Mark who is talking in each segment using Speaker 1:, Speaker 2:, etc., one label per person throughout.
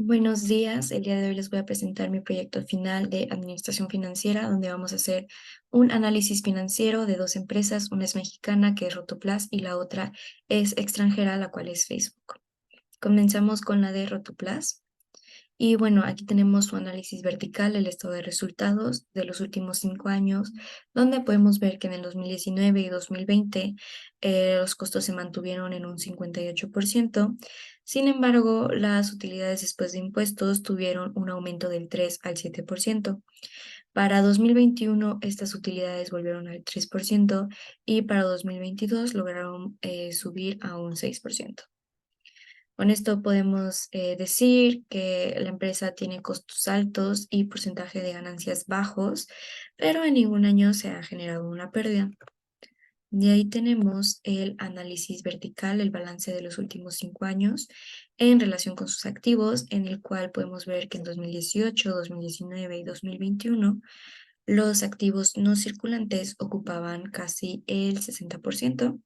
Speaker 1: Buenos días, el día de hoy les voy a presentar mi proyecto final de administración financiera, donde vamos a hacer un análisis financiero de dos empresas, una es mexicana, que es Rotoplas, y la otra es extranjera, la cual es Facebook. Comenzamos con la de Rotoplas. Y bueno, aquí tenemos su análisis vertical, el estado de resultados de los últimos 5 años, donde podemos ver que en el 2019 y 2020 los costos se mantuvieron en un 58%. Sin embargo, las utilidades después de impuestos tuvieron un aumento del 3 al 7%. Para 2021, estas utilidades volvieron al 3% y para 2022 lograron subir a un 6%. Con esto podemos decir que la empresa tiene costos altos y porcentaje de ganancias bajos, pero en ningún año se ha generado una pérdida. De ahí tenemos el análisis vertical, el balance de los últimos 5 años en relación con sus activos, en el cual podemos ver que en 2018, 2019 y 2021 los activos no circulantes ocupaban casi el 60%,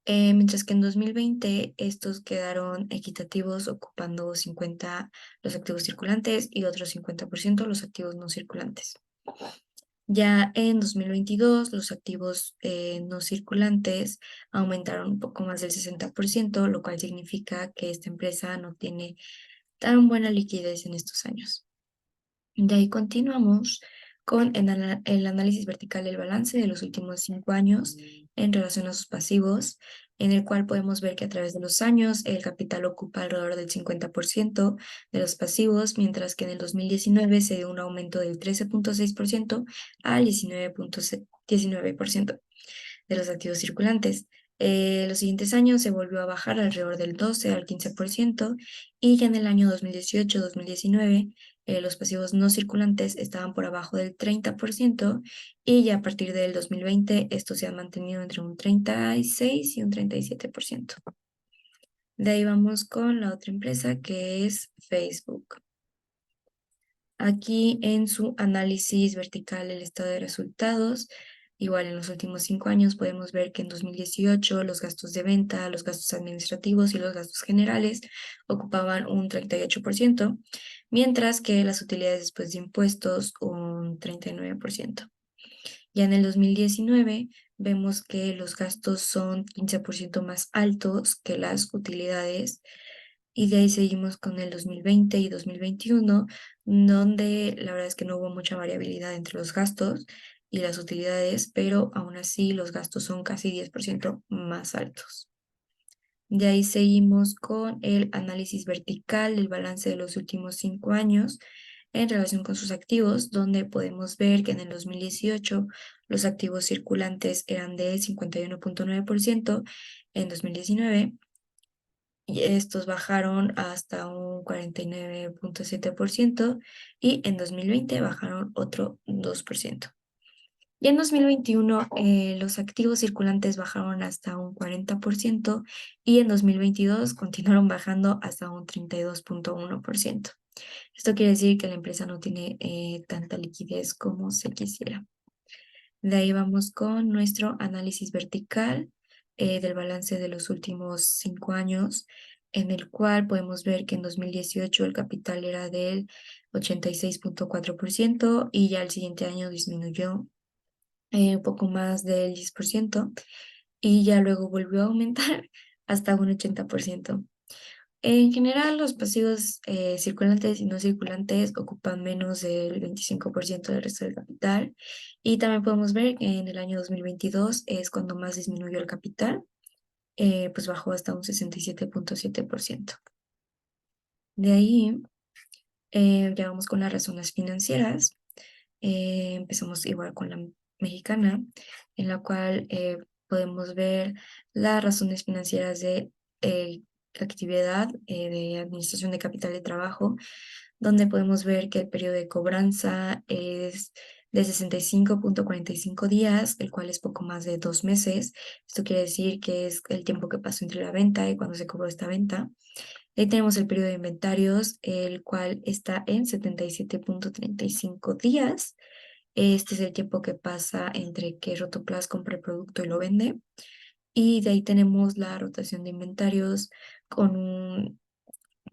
Speaker 1: mientras que en 2020 estos quedaron equitativos, ocupando 50 los activos circulantes y otros 50% los activos no circulantes. Ya en 2022 los activos no circulantes aumentaron un poco más del 60%, lo cual significa que esta empresa no tiene tan buena liquidez en estos años. De ahí continuamos con el análisis vertical del balance de los últimos 5 años en relación a sus pasivos, en el cual podemos ver que a través de los años el capital ocupa alrededor del 50% de los pasivos, mientras que en el 2019 se dio un aumento del 13.6% al 19% de los activos circulantes. Los siguientes años se volvió a bajar alrededor del 12 al 15% y ya en el año 2018-2019 los pasivos no circulantes estaban por abajo del 30% y ya a partir del 2020 estos se han mantenido entre un 36 y un 37%. De ahí vamos con la otra empresa que es Facebook. Aquí en su análisis vertical el estado de resultados, igual en los últimos 5 años podemos ver que en 2018 los gastos de venta, los gastos administrativos y los gastos generales ocupaban un 38%, mientras que las utilidades después de impuestos un 39%. Ya en el 2019 vemos que los gastos son 15% más altos que las utilidades y de ahí seguimos con el 2020 y 2021, donde la verdad es que no hubo mucha variabilidad entre los gastos y las utilidades, pero aún así los gastos son casi 10% más altos. De ahí seguimos con el análisis vertical del balance de los últimos 5 años en relación con sus activos, donde podemos ver que en el 2018 los activos circulantes eran de 51.9%, en 2019 y estos bajaron hasta un 49.7% y en 2020 bajaron otro 2%. Y en 2021 los activos circulantes bajaron hasta un 40% y en 2022 continuaron bajando hasta un 32.1%. Esto quiere decir que la empresa no tiene tanta liquidez como se quisiera. De ahí vamos con nuestro análisis vertical del balance de los últimos 5 años, en el cual podemos ver que en 2018 el capital era del 86.4% y ya el siguiente año disminuyó un poco más del 10% y ya luego volvió a aumentar hasta un 80%. En general, los pasivos circulantes y no circulantes ocupan menos del 25% del resto del capital y también podemos ver que en el año 2022 es cuando más disminuyó el capital, pues bajó hasta un 67.7%. De ahí ya vamos con las razones financieras. Empezamos igual con la mexicana, en la cual podemos ver las razones financieras de actividad de administración de capital de trabajo, donde podemos ver que el periodo de cobranza es de 65.45 días, el cual es poco más de 2 meses. Esto quiere decir que es el tiempo que pasó entre la venta y cuando se cobró esta venta. Ahí tenemos el periodo de inventarios, el cual está en 77.35 días. Este es el tiempo que pasa entre que Rotoplas compra el producto y lo vende. Y de ahí tenemos la rotación de inventarios con un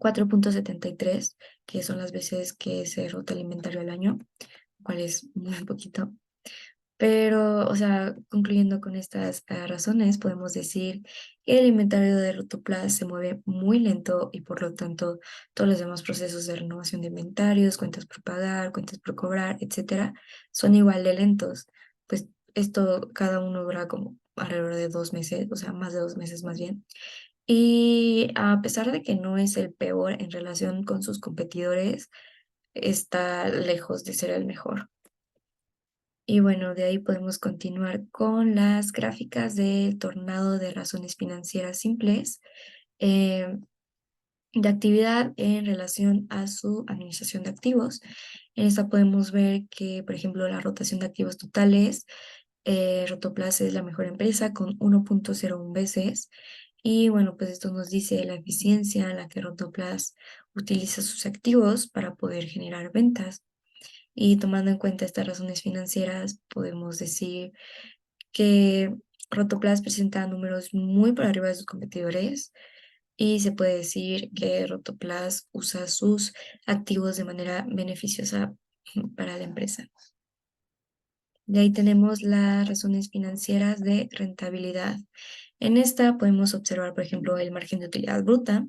Speaker 1: 4.73, que son las veces que se rota el inventario al año, cual es muy poquito. Pero, o sea, concluyendo con estas razones, podemos decir que el inventario de Rotoplas se mueve muy lento y por lo tanto todos los demás procesos de renovación de inventarios, cuentas por pagar, cuentas por cobrar, etcétera, son igual de lentos. Pues esto cada uno dura como alrededor de 2 meses, o sea, más de 2 meses más bien. Y a pesar de que no es el peor en relación con sus competidores, está lejos de ser el mejor. Y bueno, de ahí podemos continuar con las gráficas del tornado de razones financieras simples eh, de actividad en relación a su administración de activos. En esta podemos ver que, por ejemplo, la rotación de activos totales, Rotoplas es la mejor empresa con 1.01 veces. Y bueno, pues esto nos dice la eficiencia en la que Rotoplas utiliza sus activos para poder generar ventas. Y tomando en cuenta estas razones financieras, podemos decir que Rotoplas presenta números muy por arriba de sus competidores y se puede decir que Rotoplas usa sus activos de manera beneficiosa para la empresa. De ahí tenemos las razones financieras de rentabilidad. En esta podemos observar, por ejemplo, el margen de utilidad bruta,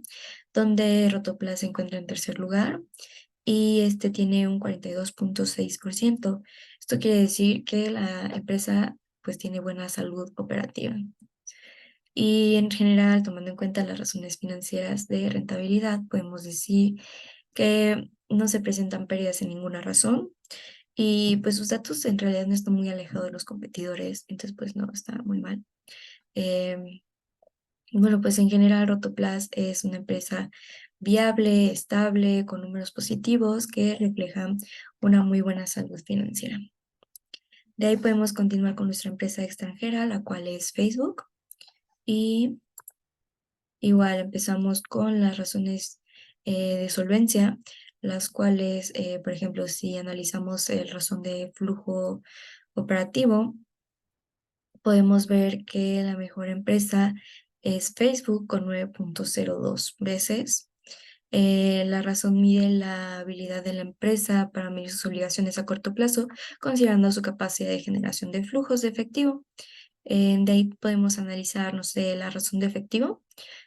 Speaker 1: donde Rotoplas se encuentra en tercer lugar y este tiene un 42.6%. Esto quiere decir que la empresa pues tiene buena salud operativa. Y en general, tomando en cuenta las razones financieras de rentabilidad, podemos decir que no se presentan pérdidas en ninguna razón y pues sus datos en realidad no están muy alejados de los competidores, entonces pues no, está muy mal. Em, bueno, pues en general Rotoplas es una empresa viable, estable, con números positivos que reflejan una muy buena salud financiera. De ahí podemos continuar con nuestra empresa extranjera, la cual es Facebook. Y igual empezamos con las razones de solvencia, las cuales, por ejemplo, si analizamos el razón de flujo operativo, podemos ver que la mejor empresa es Facebook con 9.02 veces. La razón mide la habilidad de la empresa para medir sus obligaciones a corto plazo, considerando su capacidad de generación de flujos de efectivo. De ahí podemos analizar, no sé, la razón de efectivo.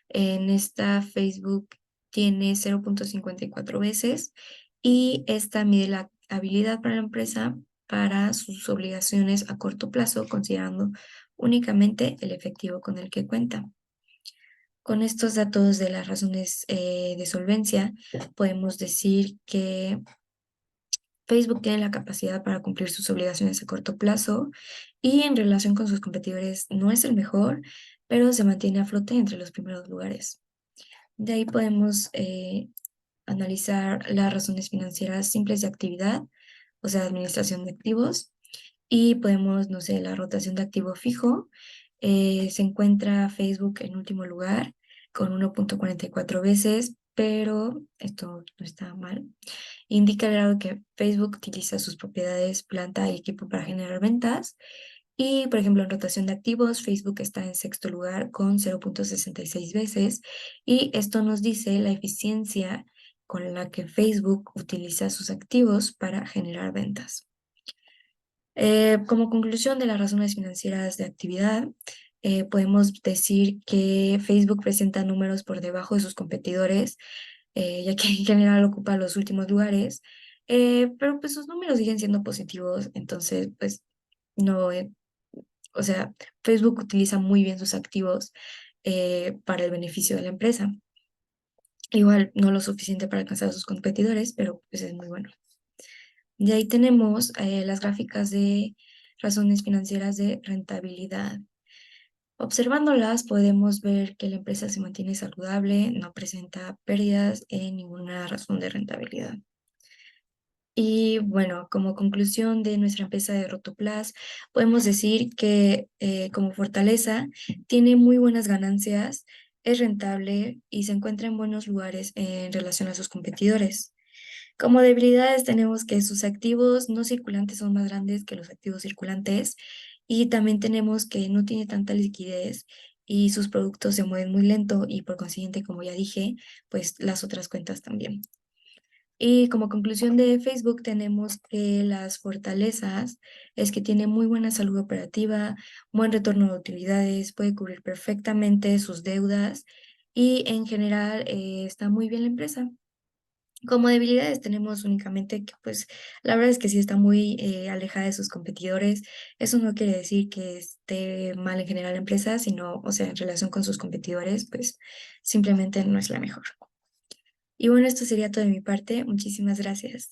Speaker 1: En esta Facebook tiene 0.54 veces y esta mide la habilidad para la empresa para sus obligaciones a corto plazo, considerando únicamente el efectivo con el que cuenta. Con estos datos de las razones de solvencia, podemos decir que Facebook tiene la capacidad para cumplir sus obligaciones a corto plazo y en relación con sus competidores no es el mejor, pero se mantiene a flote entre los primeros lugares. De ahí podemos analizar las razones financieras simples de actividad, o sea, administración de activos, y podemos, no sé, la rotación de activo fijo. Se encuentra Facebook en último lugar con 1.44 veces, pero esto no está mal. Indica el grado que Facebook utiliza sus propiedades, planta y equipo para generar ventas. Y, por ejemplo, en rotación de activos, Facebook está en sexto lugar con 0.66 veces. Y esto nos dice la eficiencia con la que Facebook utiliza sus activos para generar ventas. Como conclusión de las razones financieras de actividad, podemos decir que Facebook presenta números por debajo de sus competidores, ya que en general ocupa los últimos lugares, pero pues sus números siguen siendo positivos, entonces pues no, o sea, Facebook utiliza muy bien sus activos para el beneficio de la empresa. Igual no lo suficiente para alcanzar a sus competidores, pero pues es muy bueno. Y ahí tenemos las gráficas de razones financieras de rentabilidad. Observándolas podemos ver que la empresa se mantiene saludable, no presenta pérdidas en ninguna razón de rentabilidad. Y bueno, como conclusión de nuestra empresa de Rotoplas, podemos decir que como fortaleza tiene muy buenas ganancias, es rentable y se encuentra en buenos lugares en relación a sus competidores. Como debilidades tenemos que sus activos no circulantes son más grandes que los activos circulantes y también tenemos que no tiene tanta liquidez y sus productos se mueven muy lento y por consiguiente, como ya dije, pues las otras cuentas también. Y como conclusión de Facebook tenemos que las fortalezas es que tiene muy buena salud operativa, buen retorno de utilidades, puede cubrir perfectamente sus deudas y en general está muy bien la empresa. Como debilidades tenemos únicamente que, pues, la verdad es que sí está muy alejada de sus competidores. Eso no quiere decir que esté mal en general la empresa, sino, o sea, en relación con sus competidores, pues simplemente no es la mejor. Y bueno, esto sería todo de mi parte. Muchísimas gracias.